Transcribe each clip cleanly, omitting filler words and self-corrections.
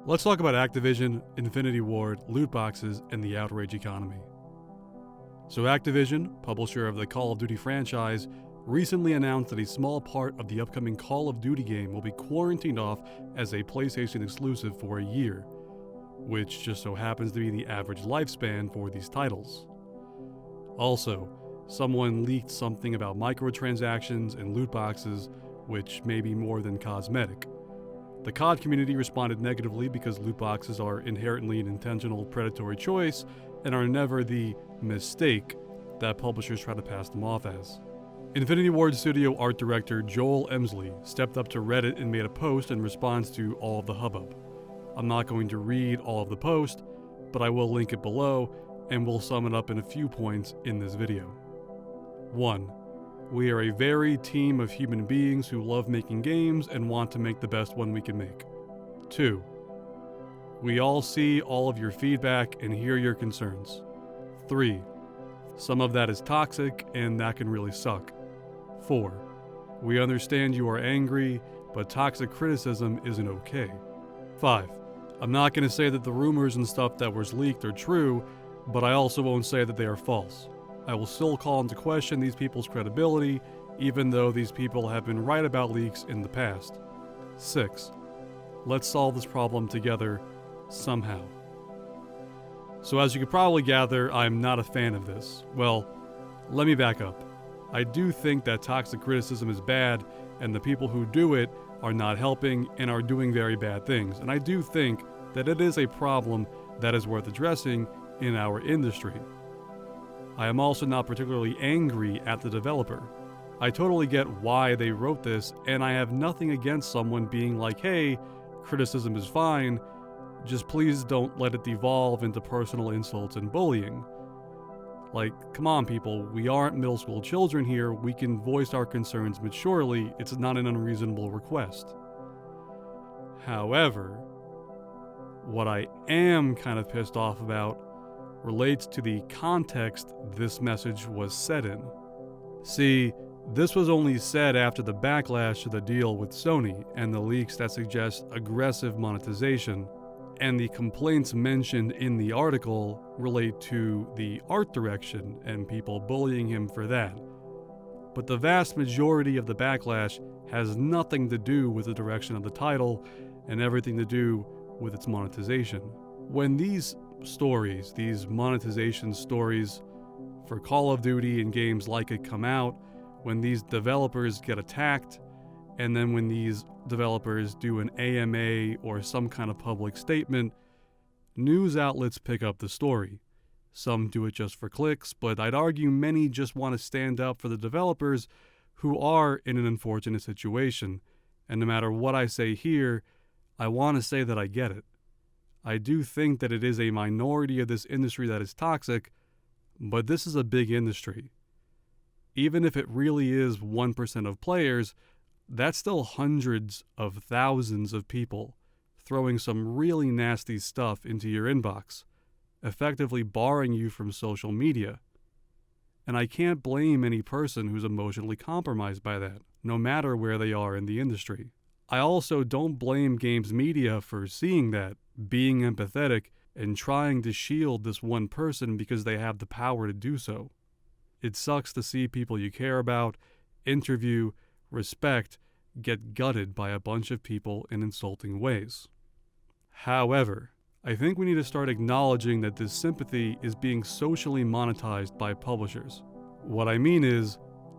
Let's talk about Activision, Infinity Ward, loot boxes, and the Outrage economy. So Activision, publisher of the Call of Duty franchise, recently announced that a small part of the upcoming Call of Duty game will be quarantined off as a PlayStation exclusive for a year, which just so happens to be the average lifespan for these titles. Also, someone leaked something about microtransactions and loot boxes, which may be more than cosmetic. The COD community responded negatively because loot boxes are inherently an intentional predatory choice and are never the mistake that publishers try to pass them off as. Infinity Ward Studio art director Joel Emslie stepped up to Reddit and made a post in response to all of the hubbub. I'm not going to read all of the post, but I will link it below and we'll sum it up in a few points in this video. 1. We are a varied team of human beings who love making games and want to make the best one we can make. 2. We all see all of your feedback and hear your concerns. 3. Some of that is toxic and that can really suck. 4. We understand you are angry, but toxic criticism isn't okay. 5. I'm not going to say that the rumors and stuff that was leaked are true, but I also won't say that they are false. I will still call into question these people's credibility, even though these people have been right about leaks in the past. 6. Let's solve this problem together, somehow. So as you could probably gather, I'm not a fan of this. Well, let me back up. I do think that toxic criticism is bad, and the people who do it are not helping and are doing very bad things. And I do think that it is a problem that is worth addressing in our industry. I am also not particularly angry at the developer. I totally get why they wrote this, and I have nothing against someone being like, hey, criticism is fine, just please don't let it devolve into personal insults and bullying. Like, come on people, we aren't middle school children here, we can voice our concerns maturely, it's not an unreasonable request. However, what I am kind of pissed off about relates to the context this message was said in. See, this was only said after the backlash to the deal with Sony and the leaks that suggest aggressive monetization, and the complaints mentioned in the article relate to the art direction and people bullying him for that. But the vast majority of the backlash has nothing to do with the direction of the title and everything to do with its monetization. When these stories, these monetization stories for Call of Duty and games like it come out, when these developers get attacked, and then when these developers do an AMA or some kind of public statement, news outlets pick up the story. Some do it just for clicks, but I'd argue many just want to stand up for the developers who are in an unfortunate situation. And no matter what I say here, I want to say that I get it. I do think that it is a minority of this industry that is toxic, but this is a big industry. Even if it really is 1% of players, that's still hundreds of thousands of people throwing some really nasty stuff into your inbox, effectively barring you from social media. And I can't blame any person who's emotionally compromised by that, no matter where they are in the industry. I also don't blame games media for seeing that, being empathetic, and trying to shield this one person because they have the power to do so. It sucks to see people you care about, interview, respect, get gutted by a bunch of people in insulting ways. However, I think we need to start acknowledging that this sympathy is being socially monetized by publishers. What I mean is,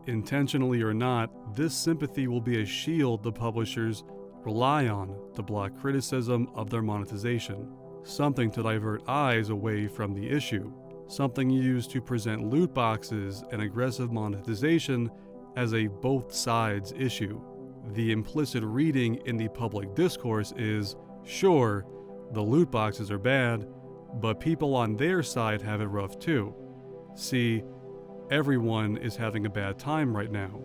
intentionally or not, this sympathy will be a shield the publishers rely on to block criticism of their monetization, something to divert eyes away from the issue, something used to present loot boxes and aggressive monetization as a both sides issue. The implicit reading in the public discourse is, sure, the loot boxes are bad, but people on their side have it rough too. See, everyone is having a bad time right now.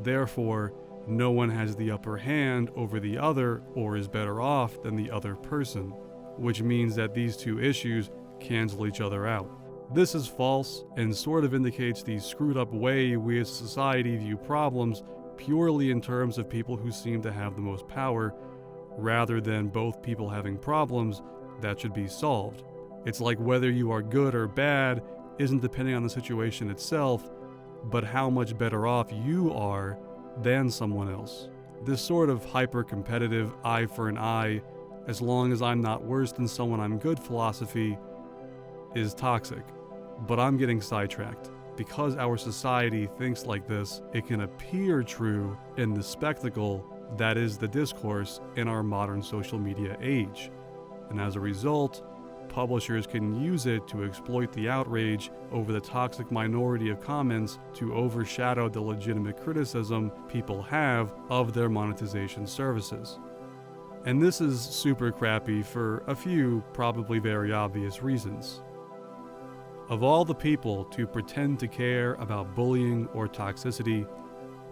Therefore, no one has the upper hand over the other or is better off than the other person, which means that these two issues cancel each other out. This is false and sort of indicates the screwed up way we as a society view problems purely in terms of people who seem to have the most power, rather than both people having problems that should be solved. It's like whether you are good or bad isn't depending on the situation itself, but how much better off you are than someone else. This sort of hyper-competitive eye for an eye, as long as I'm not worse than someone I'm good philosophy, is toxic. But I'm getting sidetracked. Because our society thinks like this, it can appear true in the spectacle that is the discourse in our modern social media age. And as a result, publishers can use it to exploit the outrage over the toxic minority of comments to overshadow the legitimate criticism people have of their monetization services. And this is super crappy for a few probably very obvious reasons. Of all the people to pretend to care about bullying or toxicity,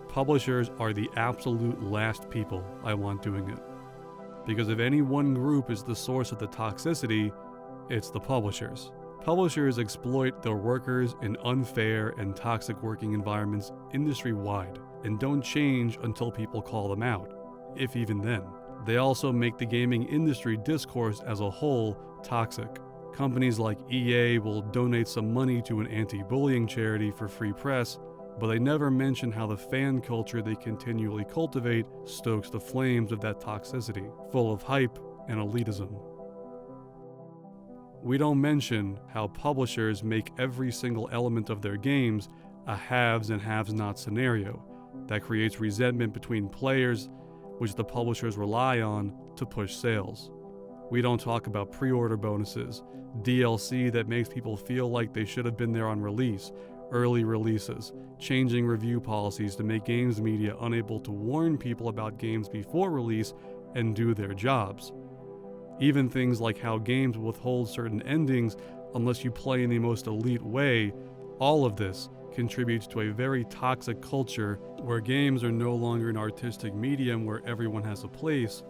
publishers are the absolute last people I want doing it. Because if any one group is the source of the toxicity, it's the publishers. Publishers exploit their workers in unfair and toxic working environments industry-wide and don't change until people call them out, if even then. They also make the gaming industry discourse as a whole toxic. Companies like EA will donate some money to an anti-bullying charity for free press, but they never mention how the fan culture they continually cultivate stokes the flames of that toxicity, full of hype and elitism. We don't mention how publishers make every single element of their games a haves and have-not scenario that creates resentment between players, which the publishers rely on to push sales. We don't talk about pre-order bonuses, DLC that makes people feel like they should have been there on release, early releases, changing review policies to make games media unable to warn people about games before release and do their jobs. Even things like how games withhold certain endings unless you play in the most elite way, all of this contributes to a very toxic culture where games are no longer an artistic medium where everyone has a place,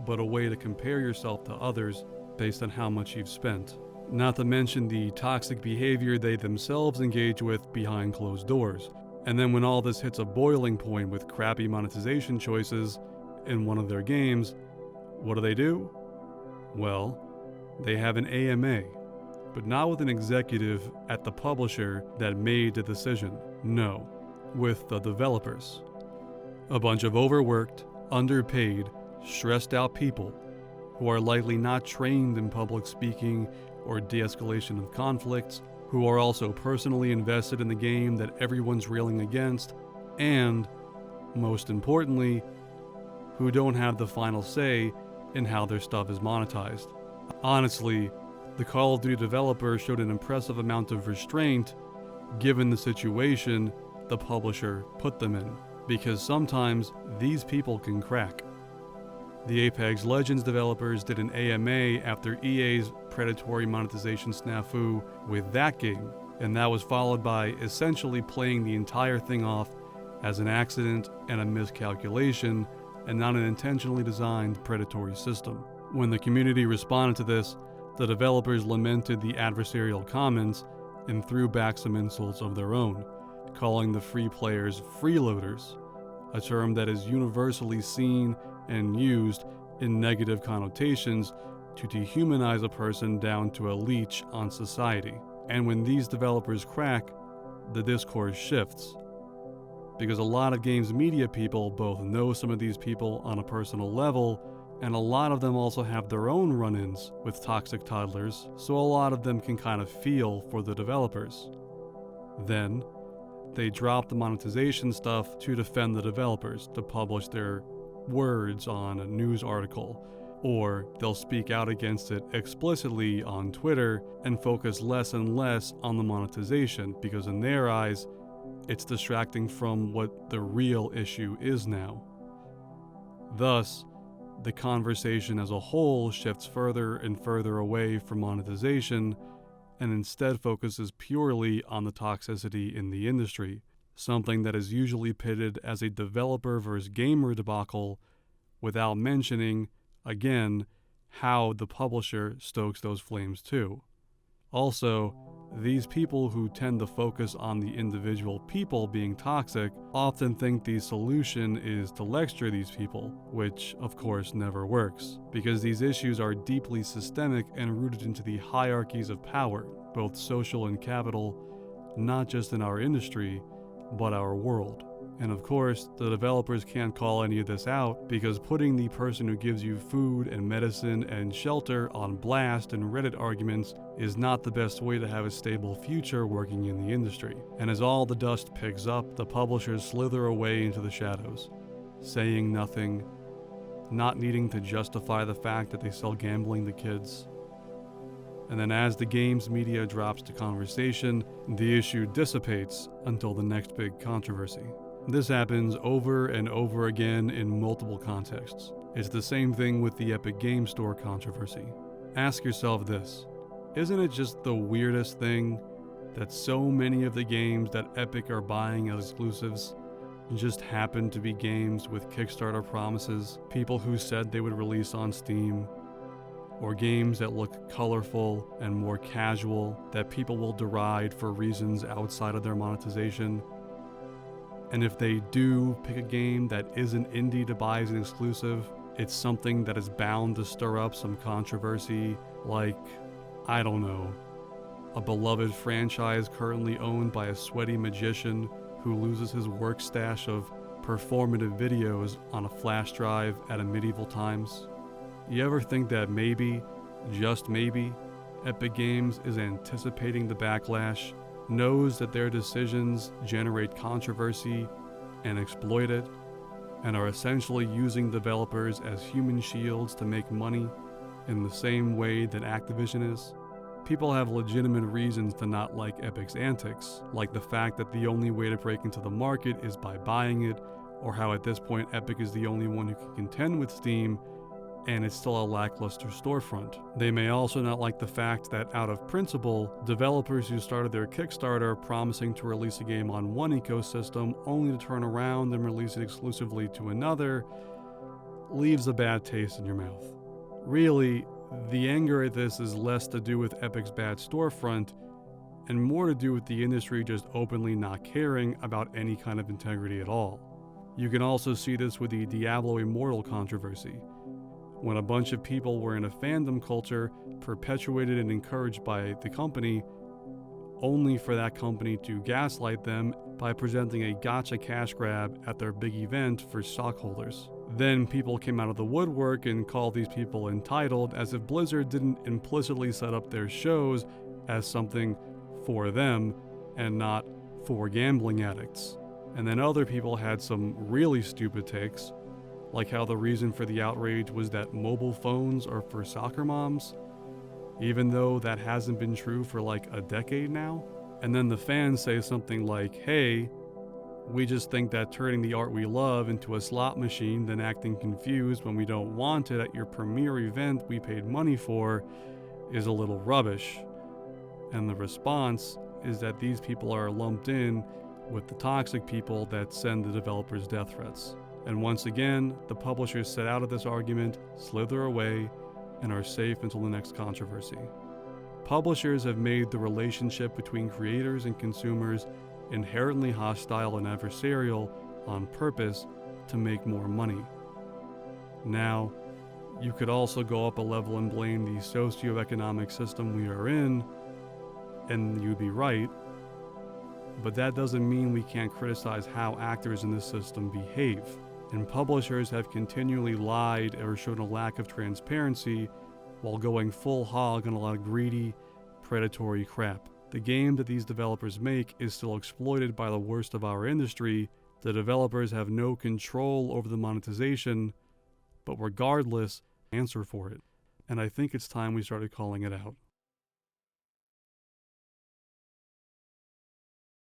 but a way to compare yourself to others based on how much you've spent. Not to mention the toxic behavior they themselves engage with behind closed doors. And then when all this hits a boiling point with crappy monetization choices in one of their games, what do? Well, they have an AMA, but not with an executive at the publisher that made the decision. No, with the developers. A bunch of overworked, underpaid, stressed out people who are likely not trained in public speaking or de-escalation of conflicts, who are also personally invested in the game that everyone's railing against, and, most importantly, who don't have the final say in how their stuff is monetized. Honestly, the Call of Duty developer showed an impressive amount of restraint given the situation the publisher put them in, because sometimes these people can crack. The Apex Legends developers did an AMA after EA's predatory monetization snafu with that game, and that was followed by essentially playing the entire thing off as an accident and a miscalculation and not an intentionally designed predatory system. When the community responded to this, the developers lamented the adversarial comments and threw back some insults of their own, calling the free players freeloaders, a term that is universally seen and used in negative connotations to dehumanize a person down to a leech on society. And when these developers crack, the discourse shifts. Because a lot of games media people both know some of these people on a personal level, and a lot of them also have their own run-ins with toxic toddlers, so a lot of them can kind of feel for the developers. Then, they drop the monetization stuff to defend the developers, to publish their words on a news article, or they'll speak out against it explicitly on Twitter and focus less and less on the monetization because in their eyes, it's distracting from what the real issue is now. Thus, the conversation as a whole shifts further and further away from monetization and instead focuses purely on the toxicity in the industry, something that is usually pitted as a developer versus gamer debacle without mentioning, again, how the publisher stokes those flames too. Also, These people who tend to focus on the individual people being toxic often think the solution is to lecture these people, which of course never works, because these issues are deeply systemic and rooted into the hierarchies of power, both social and capital, not just in our industry, but our world. And of course, the developers can't call any of this out because putting the person who gives you food and medicine and shelter on blast in Reddit arguments is not the best way to have a stable future working in the industry. And as all the dust picks up, the publishers slither away into the shadows, saying nothing, not needing to justify the fact that they sell gambling to kids. And then as the games media drops to conversation, the issue dissipates until the next big controversy. This happens over and over again in multiple contexts. It's the same thing with the Epic Game Store controversy. Ask yourself this: isn't it just the weirdest thing that so many of the games that Epic are buying as exclusives just happen to be games with Kickstarter promises, people who said they would release on Steam, or games that look colorful and more casual that people will deride for reasons outside of their monetization? And if they do pick a game that isn't indie to buy as an exclusive, it's something that is bound to stir up some controversy, like, I don't know, a beloved franchise currently owned by a sweaty magician who loses his work stash of performative videos on a flash drive at a medieval times. You ever think that maybe, just maybe, Epic Games is anticipating the backlash, knows that their decisions generate controversy and exploit it, and are essentially using developers as human shields to make money in the same way that Activision is? People have legitimate reasons to not like Epic's antics, like the fact that the only way to break into the market is by buying it, or how at this point Epic is the only one who can contend with Steam, and it's still a lackluster storefront. They may also not like the fact that, out of principle, developers who started their Kickstarter promising to release a game on one ecosystem only to turn around and release it exclusively to another leaves a bad taste in your mouth. Really, the anger at this is less to do with Epic's bad storefront and more to do with the industry just openly not caring about any kind of integrity at all. You can also see this with the Diablo Immortal controversy, when a bunch of people were in a fandom culture perpetuated and encouraged by the company, only for that company to gaslight them by presenting a gotcha cash grab at their big event for stockholders. Then people came out of the woodwork and called these people entitled, as if Blizzard didn't implicitly set up their shows as something for them and not for gambling addicts. And then other people had some really stupid takes, like how the reason for the outrage was that mobile phones are for soccer moms, even though that hasn't been true for like a decade now. And then the fans say something like, hey, we just think that turning the art we love into a slot machine, then acting confused when we don't want it at your premier event we paid money for, is a little rubbish. And the response is that these people are lumped in with the toxic people that send the developers death threats. And once again, the publishers set out of this argument, slither away, and are safe until the next controversy. Publishers have made the relationship between creators and consumers inherently hostile and adversarial on purpose to make more money. Now, you could also go up a level and blame the socioeconomic system we are in, and you'd be right, but that doesn't mean we can't criticize how actors in this system behave. And publishers have continually lied or shown a lack of transparency while going full hog on a lot of greedy, predatory crap. The game that these developers make is still exploited by the worst of our industry. The developers have no control over the monetization, but regardless, answer for it. And I think it's time we started calling it out.